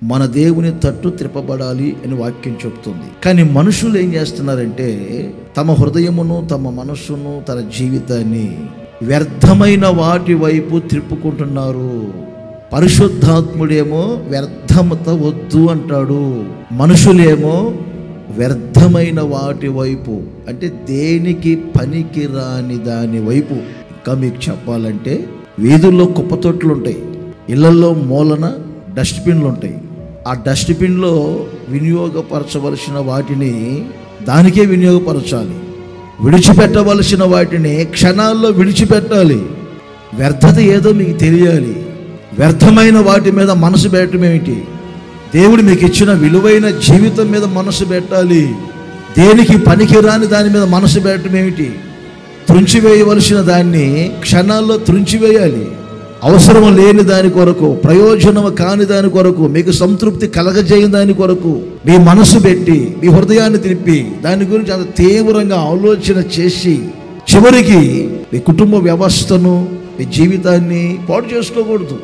మన దేవుని తట్టు త్రిప్పబడాలి అని వాక్యం చెప్తుంది. కానీ మనుషులు ఏం చేస్తున్నారంటే తమ హృదయమును, తమ మనస్సును, తన జీవితాన్ని వ్యర్థమైన వాటి వైపు త్రిప్పుకుంటున్నారు. పరిశుద్ధాత్ముడేమో వ్యర్థమత వద్దు అంటాడు, మనుషులేమో వ్యర్థమైన వాటి వైపు, అంటే దేనికి పనికి రాని దాని వైపు. ఇంకా మీకు చెప్పాలంటే వీధుల్లో కుప్పతొట్లు ఉంటాయి, ఇళ్లలో మూలన డస్ట్బిన్లు ఉంటాయి. ఆ డస్ట్బిన్లో వినియోగపరచవలసిన వాటిని దానికే వినియోగపరచాలి, విడిచిపెట్టవలసిన వాటిని క్షణాల్లో విడిచిపెట్టాలి. వ్యర్థత ఏదో మీకు తెలియాలి. వ్యర్థమైన వాటి మీద మనసు పెట్టడం ఏమిటి? దేవుడు మీకు ఇచ్చిన విలువైన జీవితం మీద మనసు పెట్టాలి. దేనికి పనికిరాని దాని మీద మనసు పెట్టడం ఏమిటి? త్రుంచివేయవలసిన దాన్ని క్షణాల్లో త్రుంచివేయాలి. అవసరం లేని దాని కొరకు, ప్రయోజనం కాని దాని కొరకు, మీకు సంతృప్తి కలగజేయని దాని కొరకు మీ మనసు పెట్టి, మీ హృదయాన్ని తిప్పి దాని గురించి అంత తీవ్రంగా ఆలోచన చేసి చివరికి మీ కుటుంబ వ్యవస్థను, మీ జీవితాన్ని పాడు చేసుకోకూడదు.